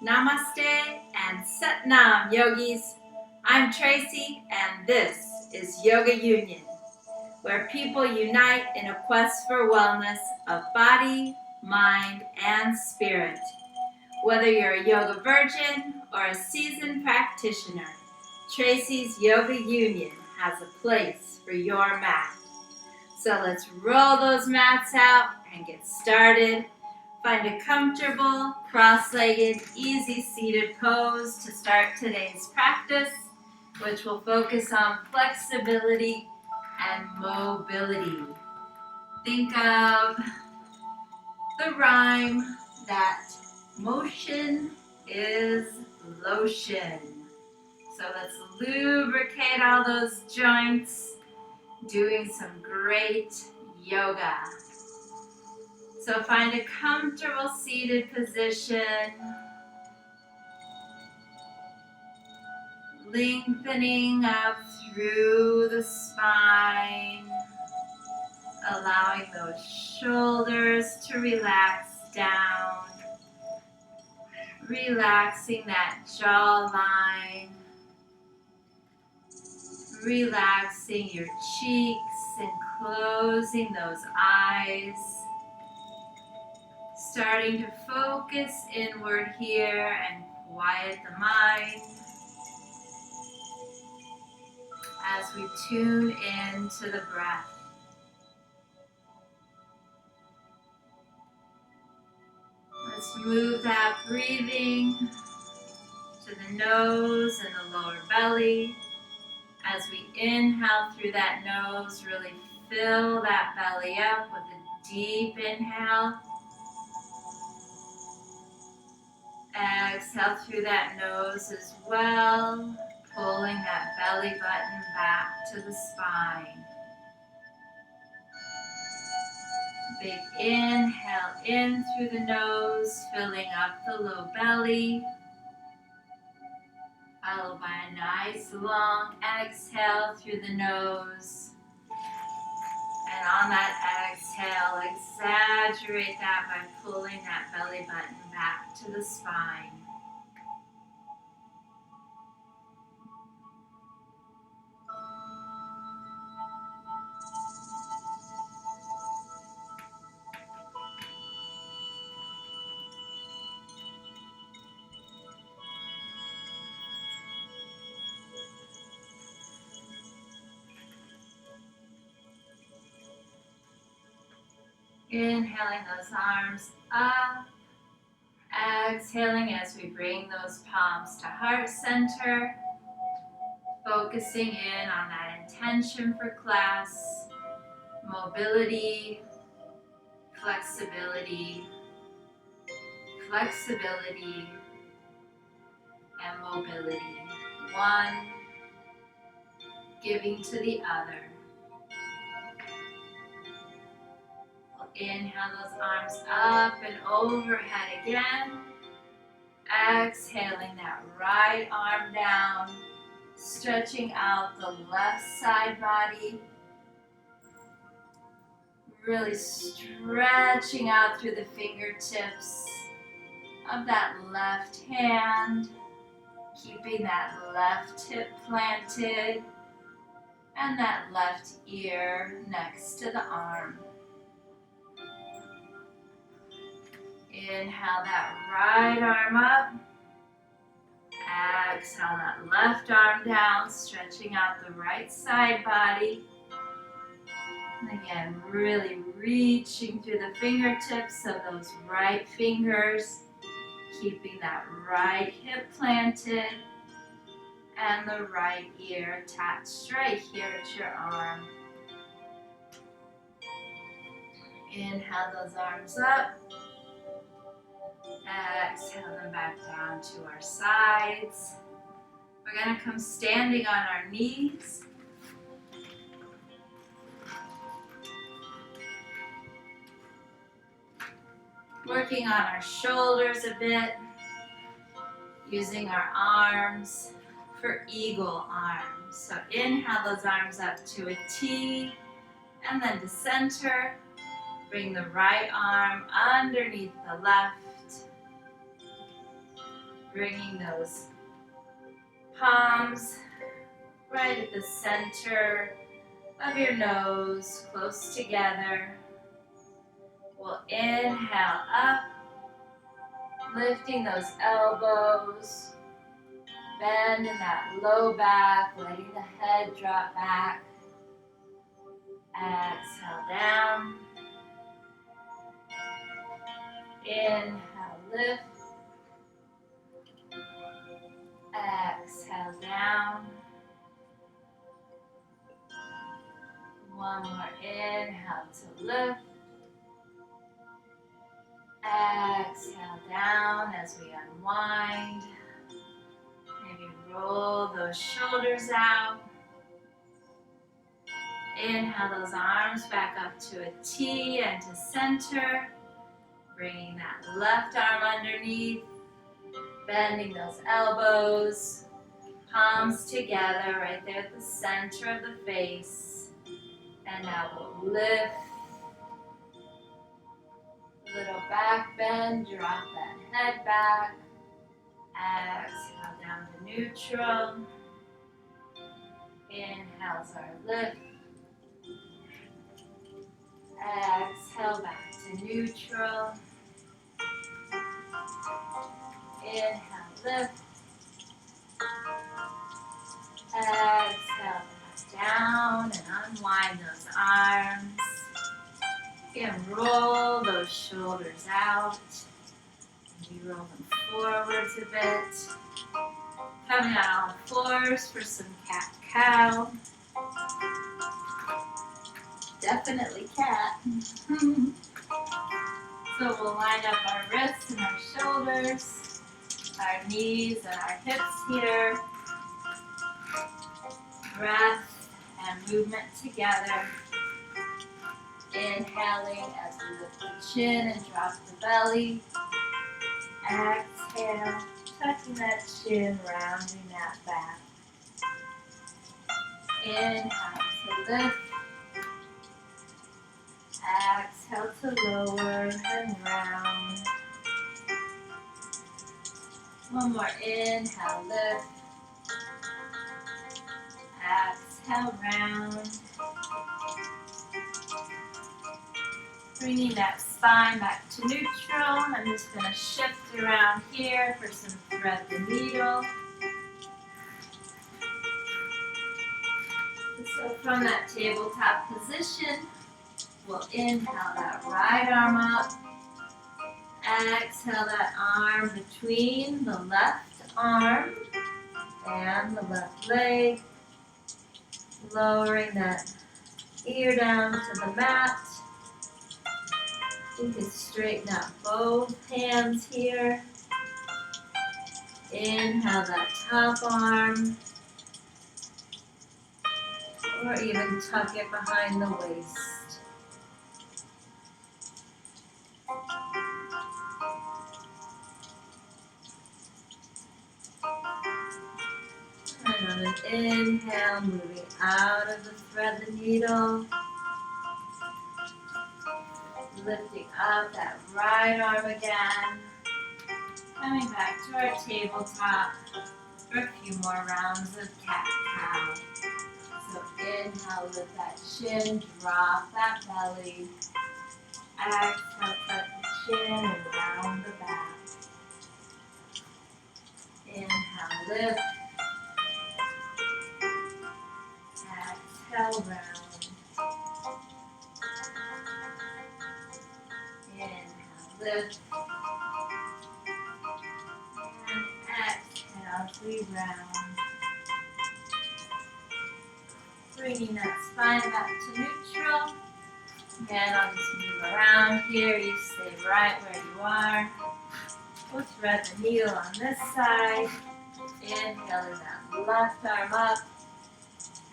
Namaste and Sat Nam, yogis. I'm Tracy and this is Yoga Union, where people unite in a quest for wellness of body, mind, and spirit. Whether you're a yoga virgin or a seasoned practitioner, Tracy's Yoga Union has a place for your mat. So let's roll those mats out and get started. Find a comfortable, cross-legged, easy-seated pose to start today's practice, which will focus on flexibility and mobility. Think of the rhyme that motion is lotion. So let's lubricate all those joints, doing some great yoga. So find a comfortable seated position, lengthening up through the spine, allowing those shoulders to relax down, relaxing that jawline, relaxing your cheeks and closing those eyes. Starting to focus inward here and quiet the mind as we tune into the breath. Let's move that breathing to the nose and the lower belly. As we inhale through that nose, really fill that belly up with a deep inhale. Exhale through that nose as well, pulling that belly button back to the spine. Big inhale in through the nose, filling up the low belly. Followed by a nice long exhale through the nose. And on that exhale, exaggerate that by pulling that belly button back to the spine. Inhaling those arms up. Exhaling as we bring those palms to heart center. Focusing in on that intention for class, mobility, flexibility, flexibility, and mobility. One giving to the other. Inhale those arms up and overhead again. Exhaling that right arm down, stretching out the left side body. Really stretching out through the fingertips of that left hand, keeping that left hip planted and that left ear next to the arm. Inhale that right arm up. Exhale that left arm down, stretching out the right side body. And again, really reaching through the fingertips of those right fingers, keeping that right hip planted and the right ear attached right here at your arm. Inhale those arms up. Exhale them back down to our sides. We're going to come standing on our knees. Working on our shoulders a bit. Using our arms for eagle arms. So inhale those arms up to a T and then to center. Bring the right arm underneath the left. Bringing those palms right at the center of your nose, close together. We'll inhale up, lifting those elbows, bend in that low back, letting the head drop back. Exhale down. Inhale, lift. Exhale down. One more inhale to lift. Exhale down as we unwind. Maybe roll those shoulders out. Inhale those arms back up to a T and to center. Bringing that left arm underneath. Bending those elbows. Palms together right there at the center of the face. And now we'll lift. Little back bend, drop that head back. Exhale down to neutral. Inhale's our lift. Exhale back to neutral. Inhale, lift. Exhale back down and unwind those arms. Again, roll those shoulders out. Maybe roll them forwards a bit. Coming out on all fours for some cat-cow. Definitely cat. So we'll line up our wrists and our shoulders, our knees and our hips here. Breath and movement together. Inhaling as we lift the chin and drop the belly. Exhale, tucking that chin, rounding that back. Inhale to lift. Exhale to lower and round. One more inhale, lift. Exhale, round. Bringing that spine back to neutral. I'm just going to shift around here for some thread the needle. So from that tabletop position, we'll inhale that right arm up. Exhale that arm between the left arm and the left leg. Lowering that ear down to the mat. You can straighten out both hands here. Inhale that top arm. Or even tuck it behind the waist. And on an inhale, moving out of the thread the needle. Lifting up that right arm again. Coming back to our tabletop for a few more rounds of cat-cow. So inhale, lift that chin, drop that belly. Exhale, tuck the chin and round the back. Inhale, lift. Exhale, round. Inhale, lift. And exhale as we round. Bringing that spine back to neutral. Again, I'll just move around here. You stay right where you are. We'll thread the needle on this side. Inhaling that left arm up.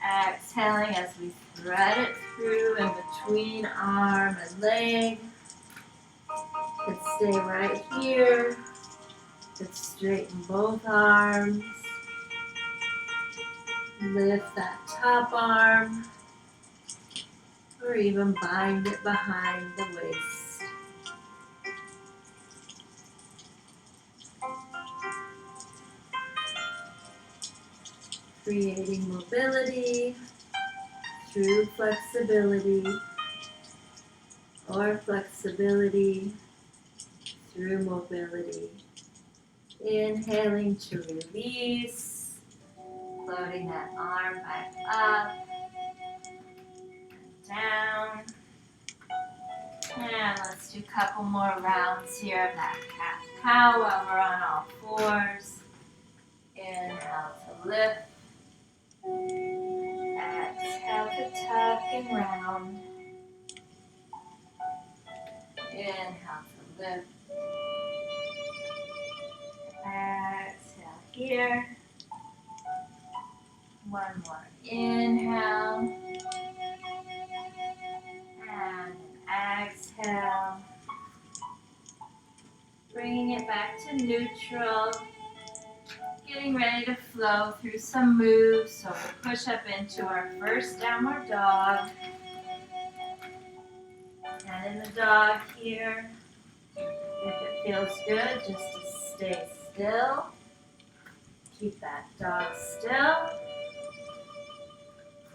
Exhaling as we thread it through in between arm and leg. Could stay right here. Could straighten both arms. Lift that top arm. Or even bind it behind the waist. creating mobility through flexibility, or flexibility through mobility. Inhaling to release, floating that arm back up, down. And let's do a couple more rounds here of that cat-cow while we're on all fours. Inhale to lift. Exhale to tuck and round. Inhale to lift. Exhale here. One more inhale. And exhale. Bringing it back to neutral. Getting ready to flow through some moves. So we'll push up into our first downward dog. And in the dog here, if it feels good, just to stay still. Keep that dog still.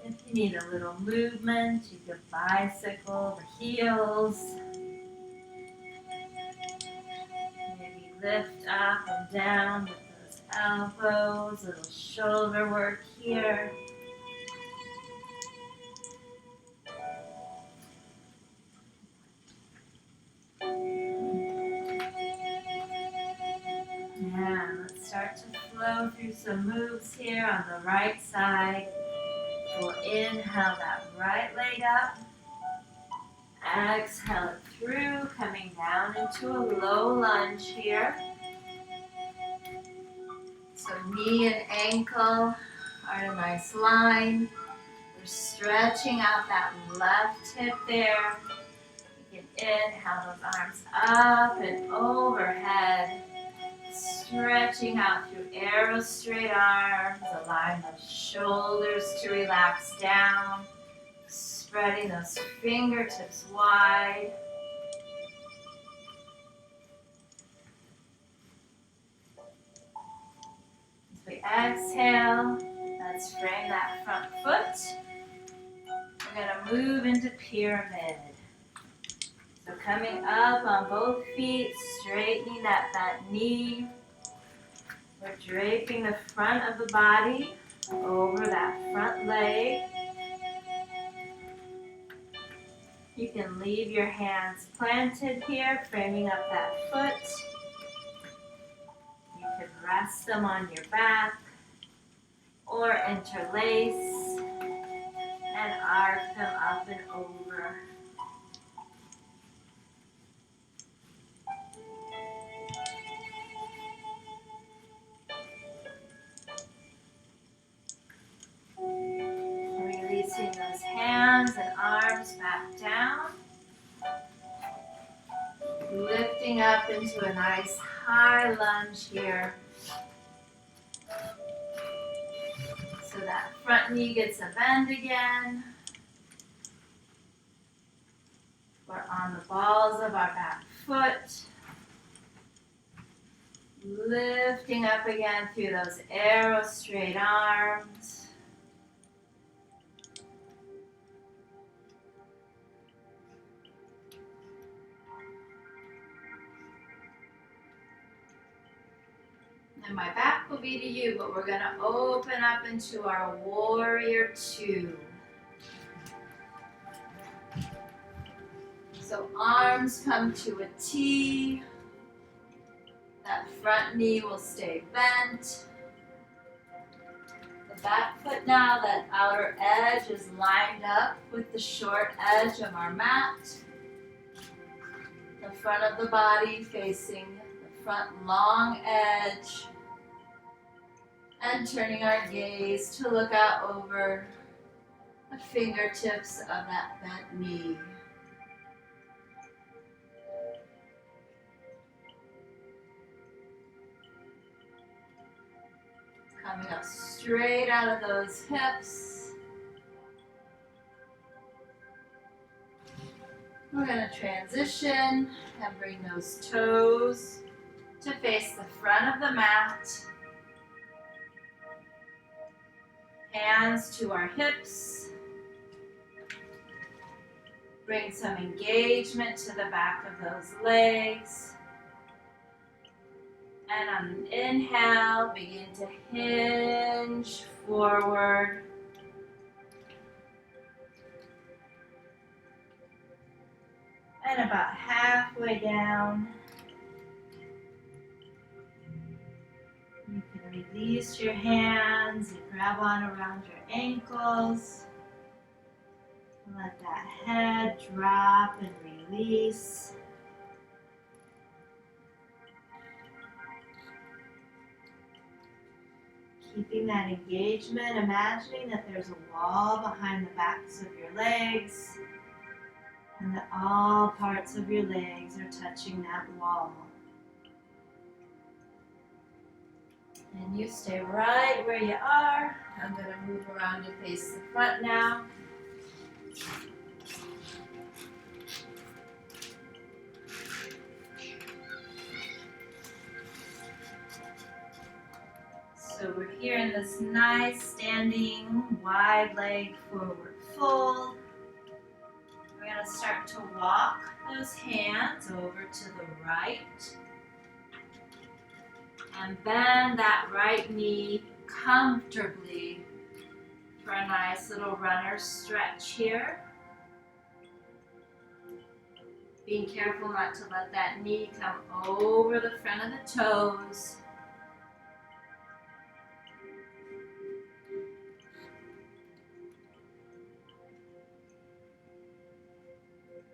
If you need a little movement, you can bicycle the heels. Maybe lift up and down with those elbows, a little shoulder work here. And let's start to flow through some moves here on the right side. We'll inhale that right leg up. Exhale it through, coming down into a low lunge here. So knee and ankle are in a nice line. We're stretching out that left hip there. You can inhale those arms up and overhead. Stretching out through arrow straight arms, allowing those shoulders to relax down, spreading those fingertips wide. As we exhale, let's frame that front foot. We're going to move into pyramid. So coming up on both feet, straightening that bent knee. We're draping the front of the body over that front leg. You can leave your hands planted here, framing up that foot. You can rest them on your back or interlace and arc them up and over. Releasing those hands and arms back down. Lifting up into a nice high lunge here. So that front knee gets a bend again. We're on the balls of our back foot. Lifting up again through those arrow straight arms. And my back will be to you, but we're going to open up into our warrior two. So arms come to a T. That front knee will stay bent. The back foot now, that outer edge is lined up with the short edge of our mat. The front of the body facing the front long edge. And turning our gaze to look out over the fingertips of that bent knee. Coming up straight out of those hips. We're going to transition and bring those toes to face the front of the mat. Hands to our hips. Bring some engagement to the back of those legs. And on an inhale, begin to hinge forward. And about halfway down, you can release your hands and grab on around your ankles. Let that head drop and release. Keeping that engagement, imagining that there's a wall behind the backs of your legs and that all parts of your legs are touching that wall. And you stay right where you are. I'm going to move around to face the front now. So we're here in this nice standing wide leg forward fold. We're going to start to walk those hands over to the right. And bend that right knee comfortably for a nice little runner stretch here. Being careful not to let that knee come over the front of the toes.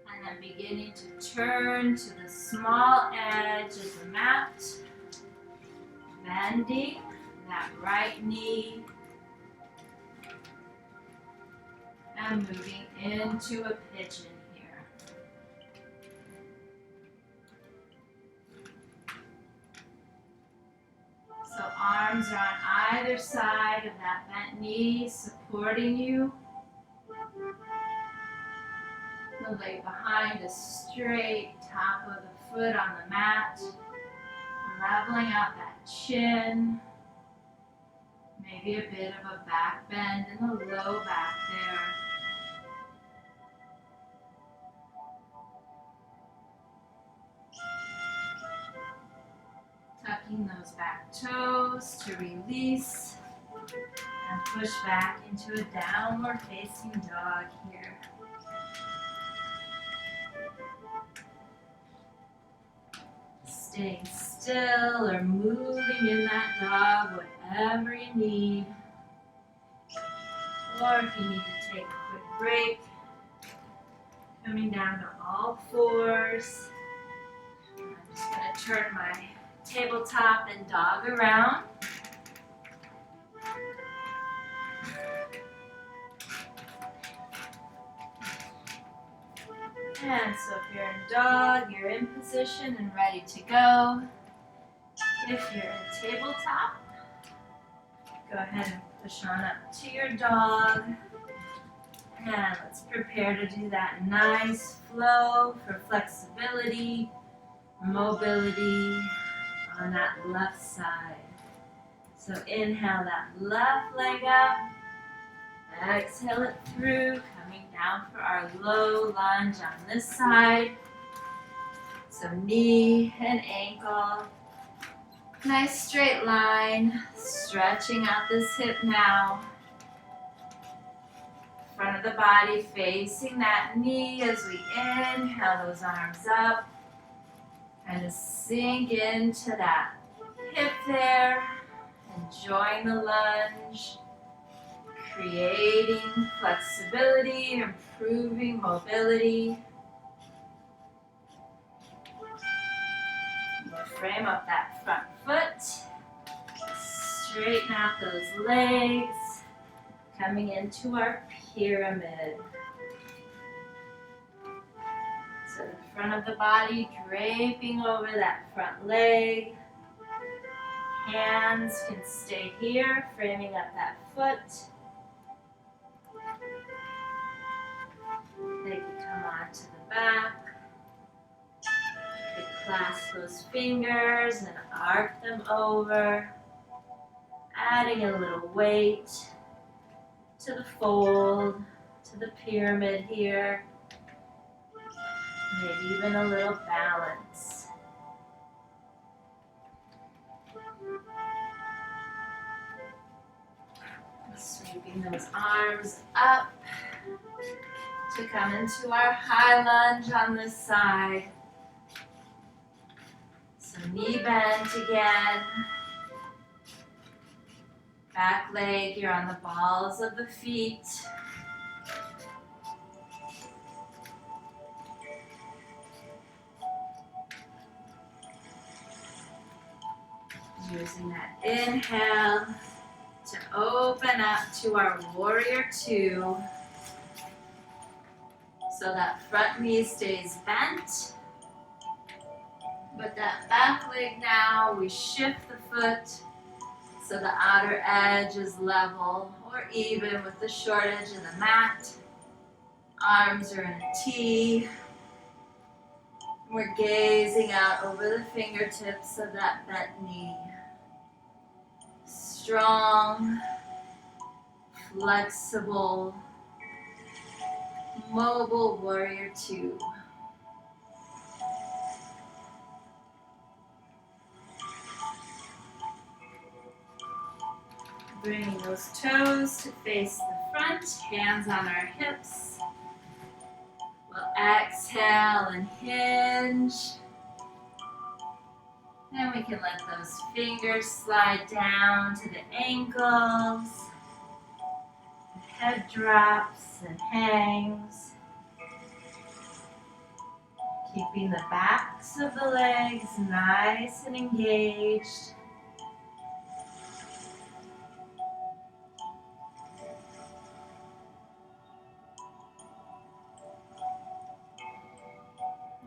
And then beginning to turn to the small edge of the mat. Bending that right knee and moving into a pigeon here. So arms are on either side of that bent knee, supporting you. The leg behind is straight, top of the foot on the mat. Leveling out that chin, maybe a bit of a back bend in the low back there. Tucking those back toes to release and push back into a downward facing dog here. Staying still or moving in that dog, whatever you need. Or if you need to take a quick break, coming down to all fours. I'm just going to turn my tabletop and dog around. And so if you're in dog, you're in position and ready to go. If you're in tabletop, go ahead and push on up to your dog. And let's prepare to do that nice flow for flexibility, mobility on that left side. So inhale that left leg up. Exhale it through, coming down for our low lunge on this side. So knee and ankle. Nice straight line, stretching out this hip now. Front of the body facing that knee as we inhale those arms up. Kind of sink into that hip there. Enjoying the lunge. Creating flexibility, improving mobility. We'll frame up that front foot. Straighten out those legs. Coming into our pyramid. So the front of the body draping over that front leg. Hands can stay here, framing up that foot. They can come onto the back. You can clasp those fingers and arc them over, adding a little weight. to the fold, to the pyramid here. Maybe even a little balance. Sweeping those arms up to come into our high lunge on this side. So knee bent again. Back leg, you're on the balls of the feet. Using that inhale to open up to our warrior two. So that front knee stays bent. But that back leg now, we shift the foot so the outer edge is level or even with the short edge of the mat. Arms are in a T. We're gazing out over the fingertips of that bent knee. Strong, flexible, mobile warrior two. Bringing those toes to face the front, hands on our hips. We'll exhale and hinge. Then we can let those fingers slide down to the ankles. The head drops and hangs. Keeping the backs of the legs nice and engaged.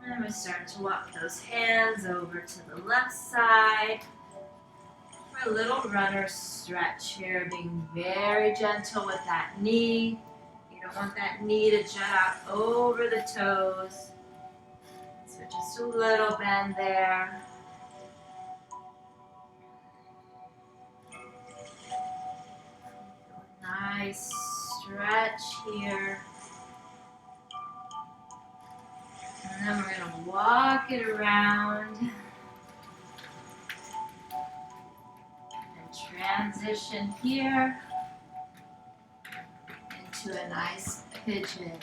And we start to walk those hands over to the left side for a little runner stretch here, being very gentle with that knee. You don't want that knee to jut out over the toes. So just a little bend there. Nice stretch here. And then we're going to walk it around and transition here into a nice pigeon.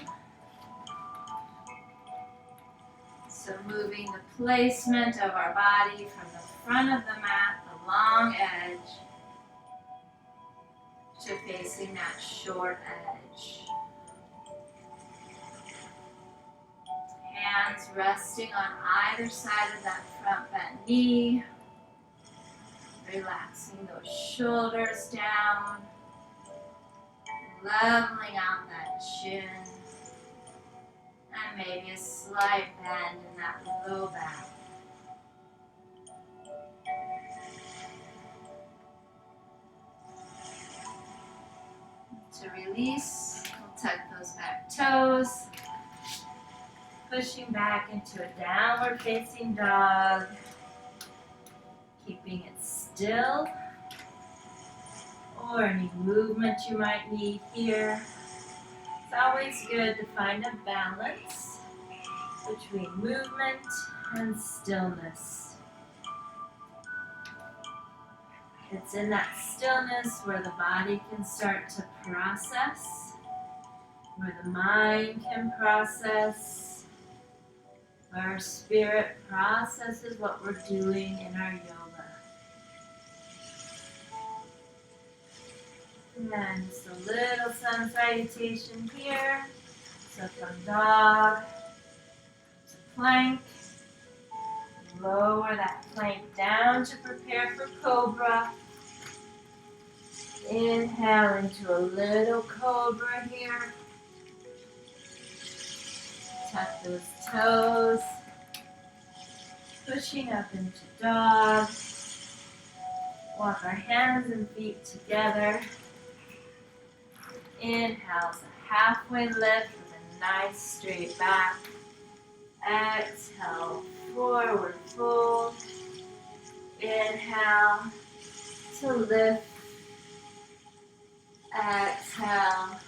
So moving the placement of our body from the front of the mat, the long edge, to facing that short edge. Hands resting on either side of that front bent knee. Relaxing those shoulders down. Leveling out that chin. And maybe a slight bend in that low back. To release, we'll tuck those back toes. Pushing back into a downward facing dog. Keeping it still. Or any movement you might need here. It's always good to find a balance between movement and stillness. It's in that stillness where the body can start to process, where the mind can process, where our spirit processes what we're doing in our yoga. And just a little sun salutation here. So from dog to plank. Lower that plank down to prepare for cobra. Inhale into a little cobra here. Tuck those toes. Pushing up into dog. Walk our hands and feet together. Inhale, a halfway lift with a nice straight back. Exhale, forward fold. Inhale to lift. Exhale,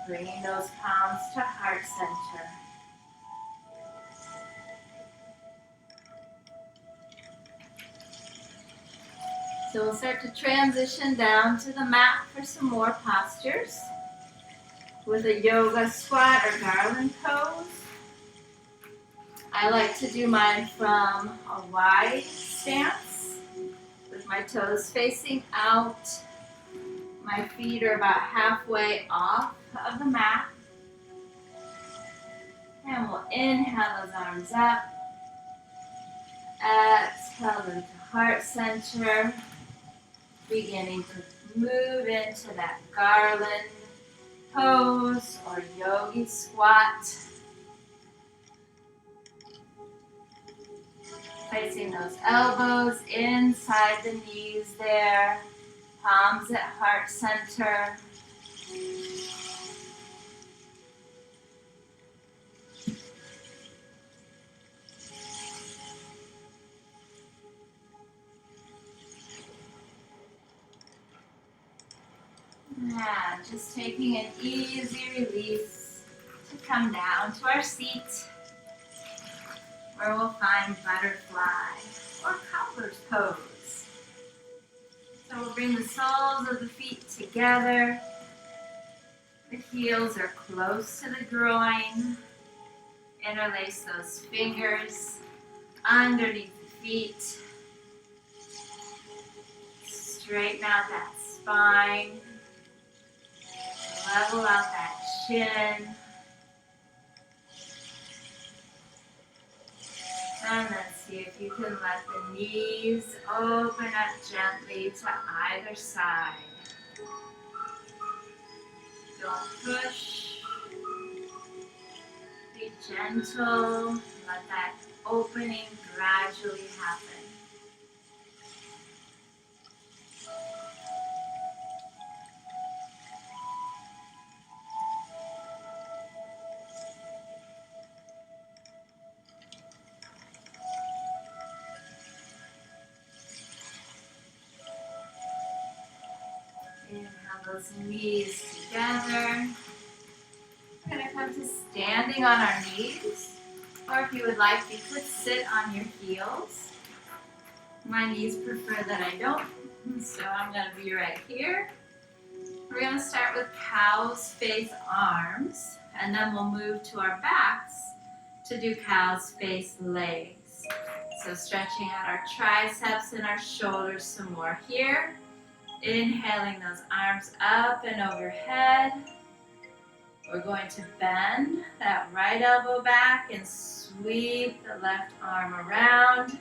bringing those palms to heart center. So we'll start to transition down to the mat for some more postures with a yoga squat or garland pose. I like to do mine from a wide stance with my toes facing out. My feet are about halfway off of the mat. And we'll inhale those arms up. Exhale them to heart center. Beginning to move into that garland pose or yogi squat. Placing those elbows inside the knees there. Palms at heart center. Yeah, just taking an easy release to come down to our seat where we'll find butterfly or cobbler's pose. So we'll bring the soles of the feet together. The heels are close to the groin. Interlace those fingers underneath the feet. Straighten out that spine. Level out that chin. And then see if you can let the knees open up gently to either side. Don't push. Be gentle. Let that opening gradually happen. Inhale those knees together. We're going to come to standing on our knees. Or if you would like, you could sit on your heels. My knees prefer that I don't, so I'm going to be right here. We're going to start with cow's face arms, and then we'll move to our backs to do cow's face legs. So stretching out our triceps and our shoulders some more here. Inhaling those arms up and overhead. We're going to bend that right elbow back and sweep the left arm around.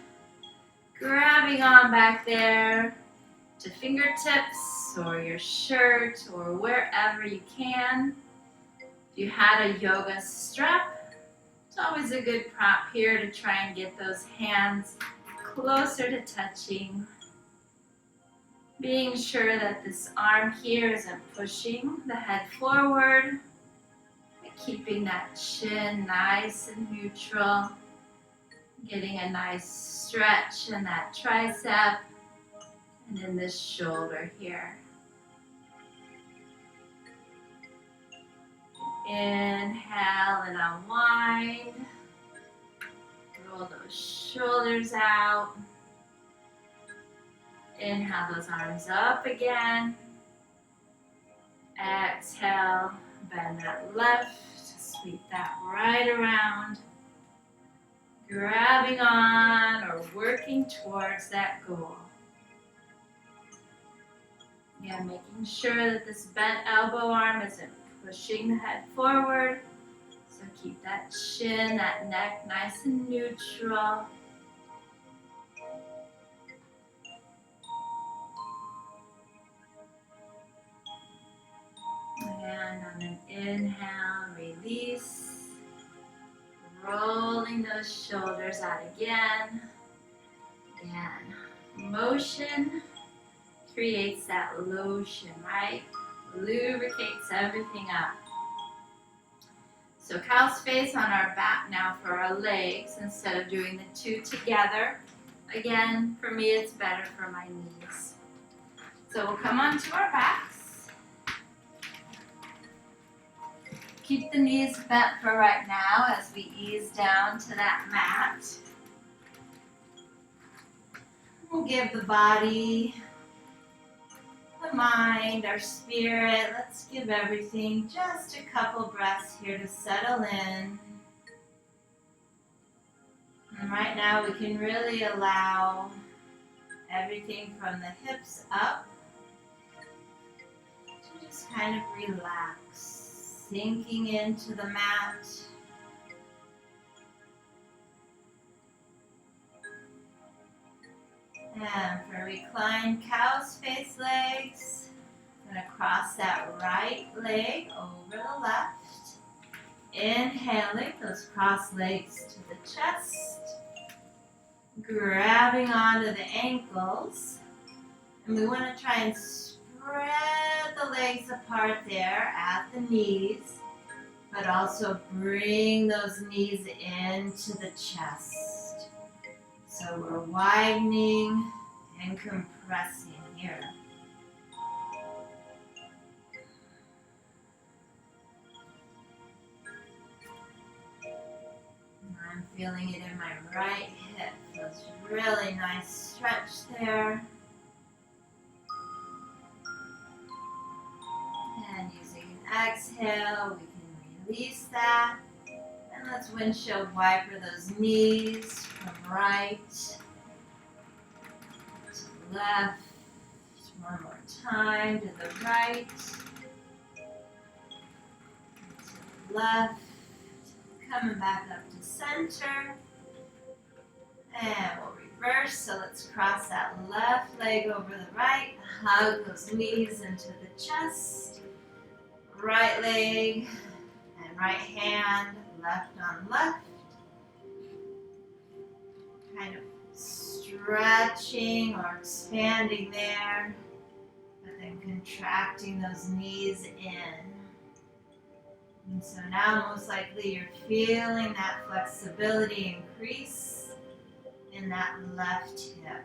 Grabbing on back there to fingertips or your shirt or wherever you can. If you had a yoga strap, it's always a good prop here to try and get those hands closer to touching. Being sure that this arm here isn't pushing the head forward. Keeping that chin nice and neutral. Getting a nice stretch in that tricep and in this shoulder here. Inhale and unwind. Roll those shoulders out. Inhale those arms up again. Exhale, bend that left, sweep that right around. Grabbing on or working towards that goal. Again, making sure that this bent elbow arm isn't pushing the head forward. So keep that chin, that neck nice and neutral. And on an inhale, release. Rolling those shoulders out again. Again, motion creates that lotion, right? Lubricates everything up. So cow's face on our back now for our legs instead of doing the two together. Again, for me it's better for my knees. So we'll come onto our backs. Keep the knees bent for right now as we ease down to that mat. We'll give the body, the mind, our spirit, let's give everything just a couple breaths here to settle in. And right now we can really allow everything from the hips up to just kind of relax, sinking into the mat. And for reclined cow's face legs, I'm going to cross that right leg over the left. Inhaling those crossed legs to the chest. Grabbing onto the ankles. And we want to try and spread the legs apart there at the knees. But also bring those knees into the chest. So we're widening and compressing here. I'm feeling it in my right hip. Feels really nice stretch there. And using an exhale, we can release that. And let's windshield wiper those knees from right to the left. One more time to the right, to the left. Coming back up to center. And we'll reverse. So let's cross that left leg over the right. Hug those knees into the chest. Right leg and right hand, left on left. Kind of stretching or expanding there, but then contracting those knees in. And so now most likely you're feeling that flexibility increase in that left hip.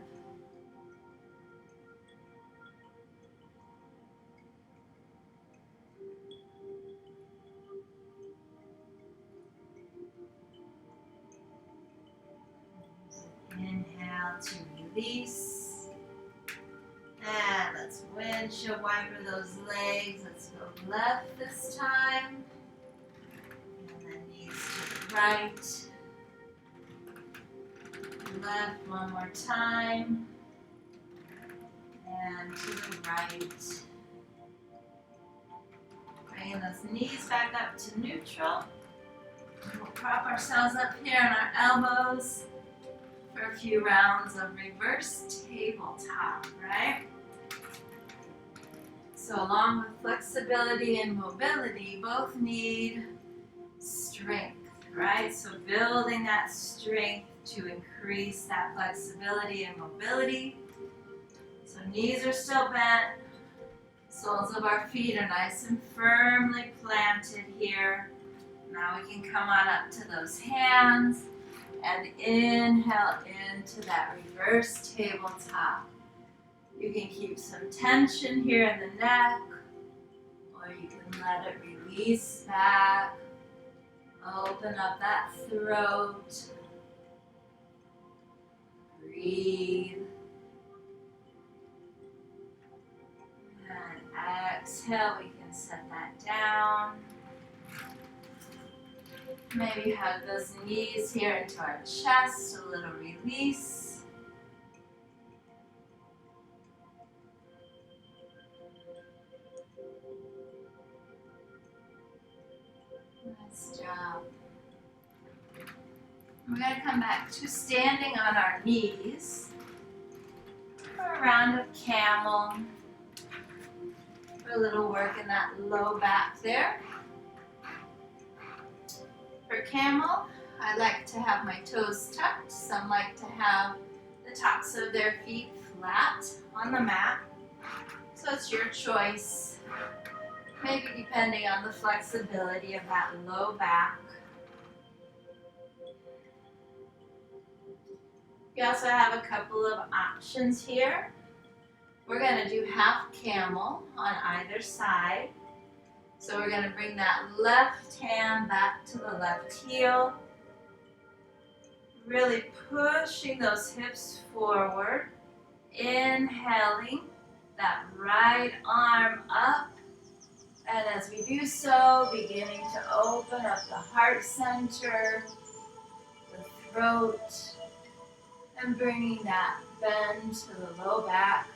Inhale to release. And let's windshield wiper those legs. Let's go left this time. And then knees to the right. Left one more time. And to the right. Bringing those knees back up to neutral. We'll prop ourselves up here on our elbows for a few rounds of reverse tabletop, right? So along with flexibility and mobility, both need strength, right? So building that strength to increase that flexibility and mobility. So knees are still bent, soles of our feet are nice and firmly planted here. Now we can come on up to those hands and inhale into that reverse tabletop. You can keep some tension here in the neck, or you can let it release back. Open up that throat. Breathe. And exhale, we can set that down. Maybe hug those knees here into our chest, a little release. Nice job. We're going to come back to standing on our knees for a round of camel. For a little work in that low back there. For camel, I like to have my toes tucked. Some like to have the tops of their feet flat on the mat. So it's your choice, maybe depending on the flexibility of that low back. We also have a couple of options here. We're going to do half camel on either side. So we're going to bring that left hand back to the left heel. Really pushing those hips forward. Inhaling that right arm up. And as we do so, beginning to open up the heart center, the throat, and bringing that bend to the low back.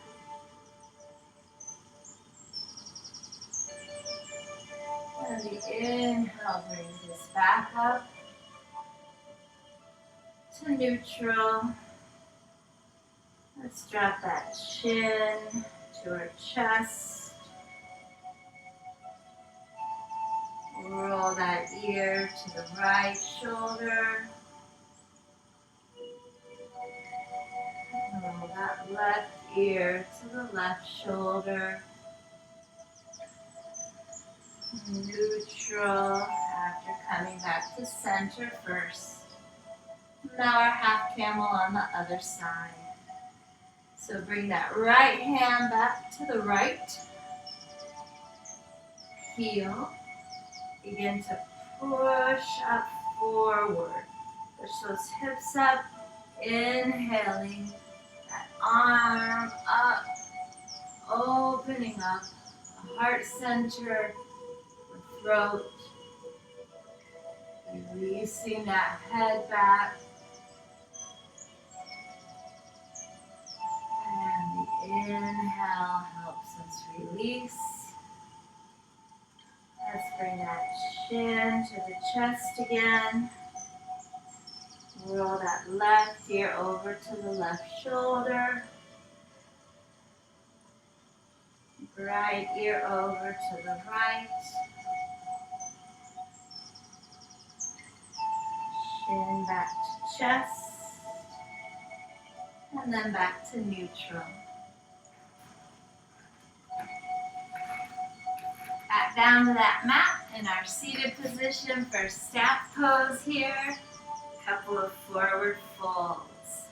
And the inhale brings us back up to neutral. Let's drop that chin to our chest. Roll that ear to the right shoulder. Roll that left ear to the left shoulder. Neutral after coming back to center first. Now our half camel on the other side. So bring that right hand back to the right heel. Begin to push up forward. Push those hips up. Inhaling that arm up. Opening up the heart center, the throat. Releasing that head back. And the inhale helps us release. Let's bring that chin to the chest again. Roll that left ear over to the left shoulder. Right ear over to the right. Chin back to chest. And then back to neutral. Back down to that mat in our seated position for staff pose here. Couple of forward folds.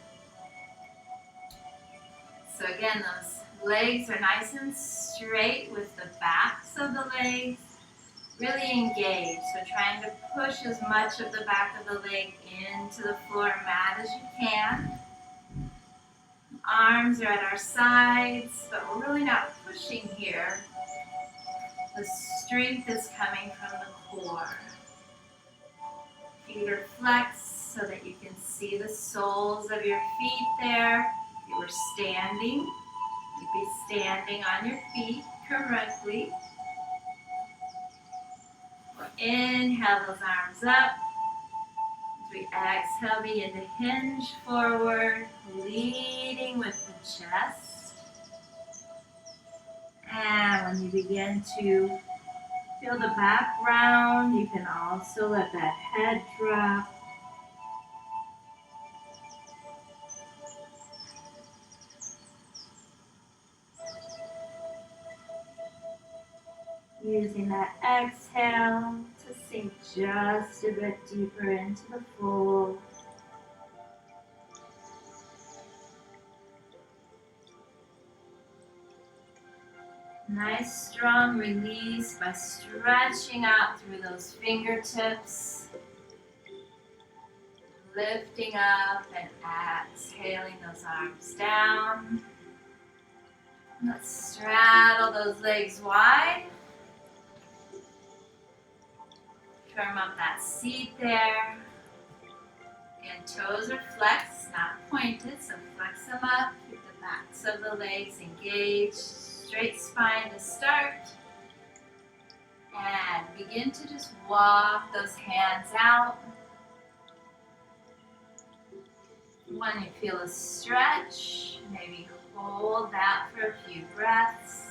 So again, those legs are nice and straight with the backs of the legs really engaged. So trying to push as much of the back of the leg into the floor mat as you can. Arms are at our sides, but we're really not pushing here. The strength is coming from the core. Feet are flexed so that you can see the soles of your feet there. If you were standing, you'd be standing on your feet correctly. Inhale those arms up. As we exhale, begin to hinge forward, leading with the chest. And when you begin to feel the back round, you can also let that head drop. Using that exhale to sink just a bit deeper into the fold. Nice strong release by stretching out through those fingertips. Lifting up and exhaling those arms down. Let's straddle those legs wide. Firm up that seat there. And toes are flexed, not pointed, so flex them up. Keep the backs of the legs engaged. Straight spine to start. And begin to just walk those hands out. When you feel a stretch, maybe hold that for a few breaths.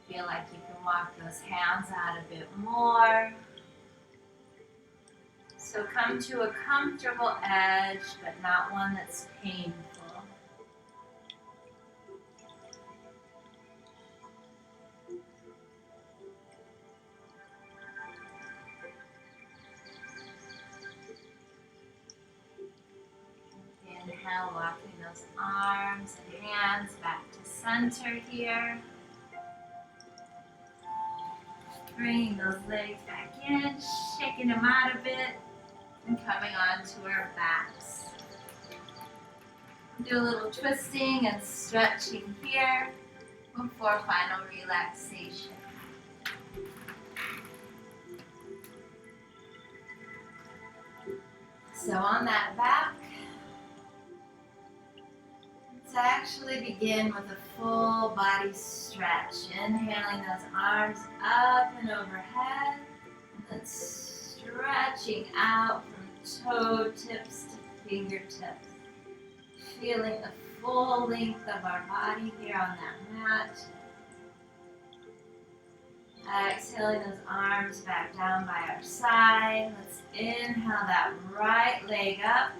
Feel like you can walk those hands out a bit more. So come to a comfortable edge, but not one that's painful. Inhale, walking those arms and hands back to center here. Bringing those legs back in, shaking them out a bit, and coming onto our backs. Do a little twisting and stretching here before final relaxation. So on that back, let's actually begin with a full body stretch. Inhaling those arms up and overhead, and then stretching out from toe tips to fingertips. Feeling the full length of our body here on that mat. Exhaling those arms back down by our side. Let's inhale that right leg up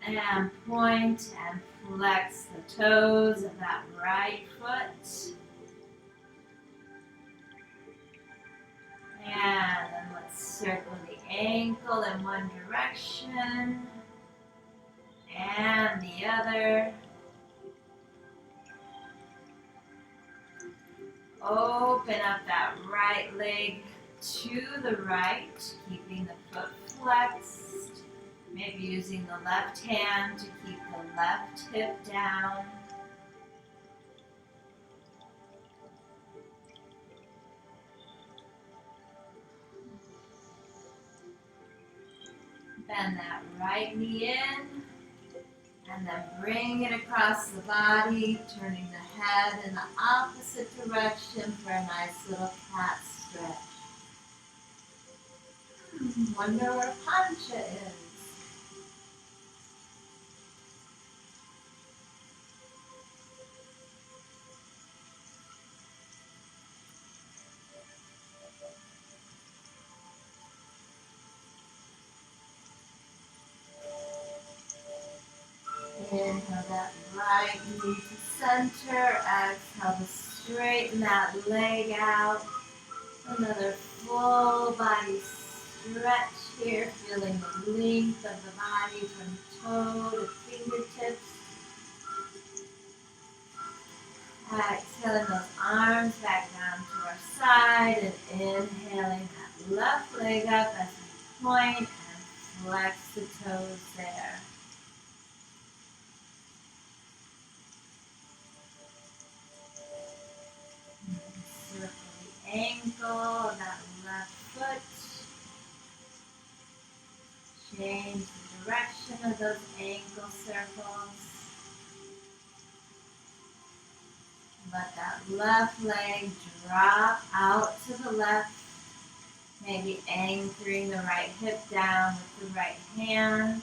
and point and flex the toes of that right foot. And then let's circle the ankle in one direction and the other. Open up that right leg to the right, keeping the foot flexed. Maybe using the left hand to keep the left hip down. Bend that right knee in. And then bring it across the body, turning the head in the opposite direction for a nice little cat stretch. Wonder where Pawncha is. Inhale that right knee to center. Exhale to straighten that leg out. Another full body stretch here, feeling the length of the body from toe to fingertips. Exhaling those arms back down to our side and inhaling that left leg up as we point and flex the toes there. Circle the ankle of that left foot. Change the direction of those ankle circles. Let that left leg drop out to the left. Maybe anchoring the right hip down with the right hand.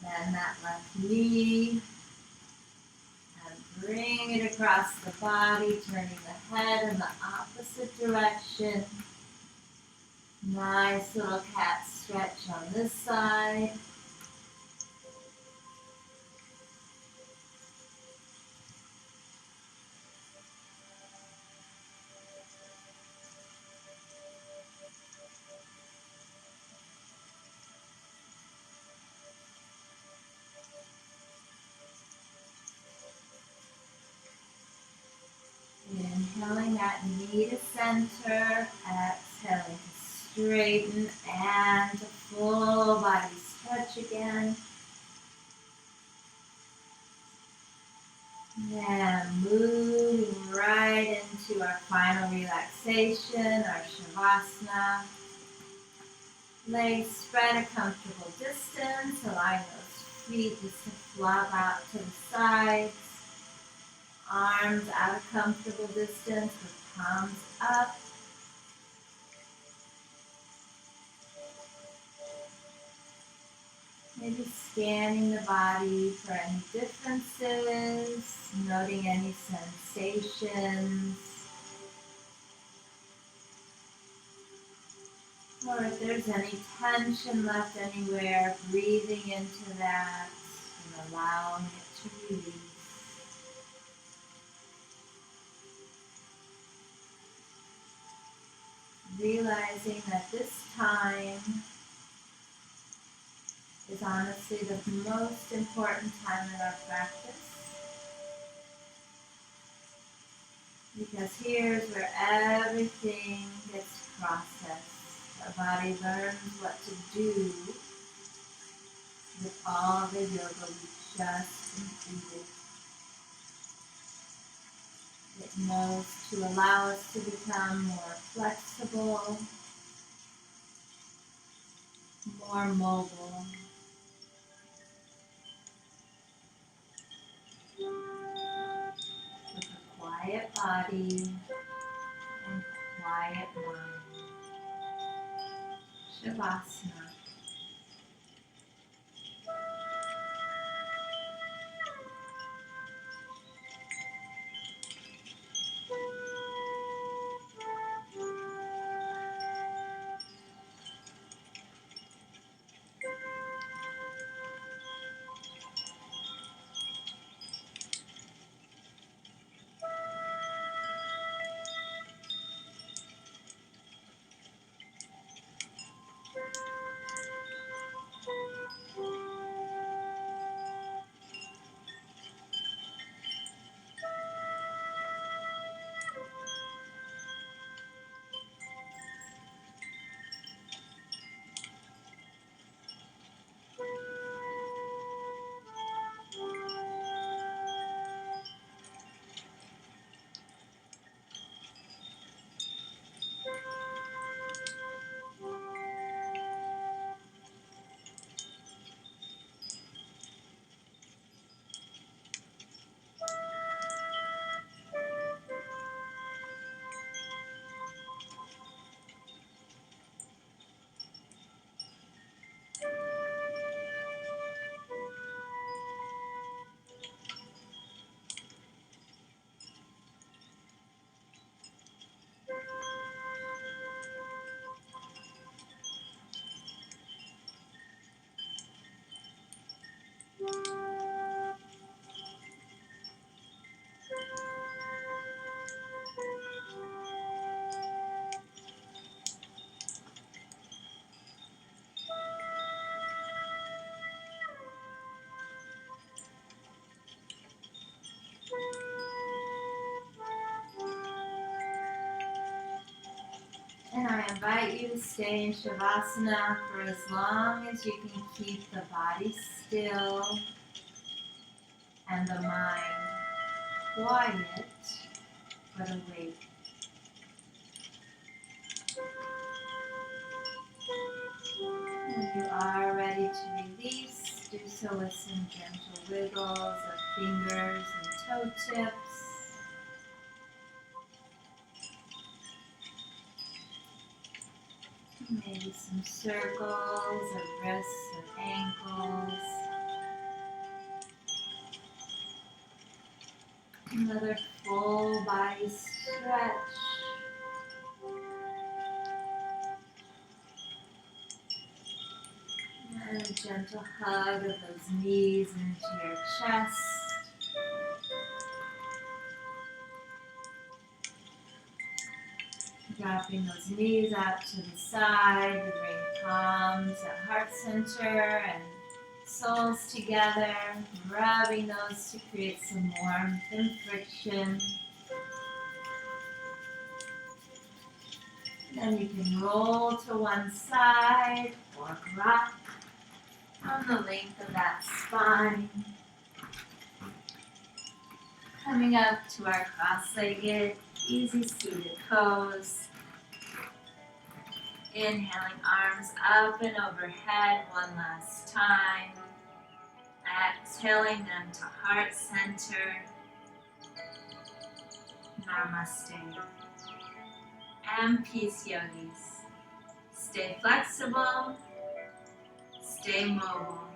Bend that left knee. And bring it across the body, turning the head in the opposite direction. Nice little cat stretch on this side. Inhaling that knee to center, exhaling to straighten and to full body stretch again. And moving right into our final relaxation, our Shavasana. Legs spread a comfortable distance, allowing those feet just to flop out to the sides. Arms at a comfortable distance with palms up. Maybe scanning the body for any differences, noting any sensations. Or if there's any tension left anywhere, breathing into that and allowing it to release. Realizing that this time is honestly the most important time in our practice, because here's where everything gets processed. Our body learns what to do with all the yoga we just completed. It knows to allow us to become more flexible, more mobile, with a quiet body and quiet mind. Shavasana. And I invite you to stay in Shavasana for as long as you can keep the body still and the mind quiet but awake. When you are ready to release, do so with some gentle wiggles of fingers and toe tips. Maybe some circles of wrists and ankles. Another full body stretch. And a gentle hug of those knees into your chest. Dropping those knees out to the side, you bring palms at heart center and soles together, rubbing those to create some warmth and friction. Then you can roll to one side or rock on the length of that spine. Coming up to our cross-legged, easy seated pose. Inhaling arms up and overhead one last time. Exhaling them to heart center. Namaste. And peace, yogis. Stay flexible, stay mobile.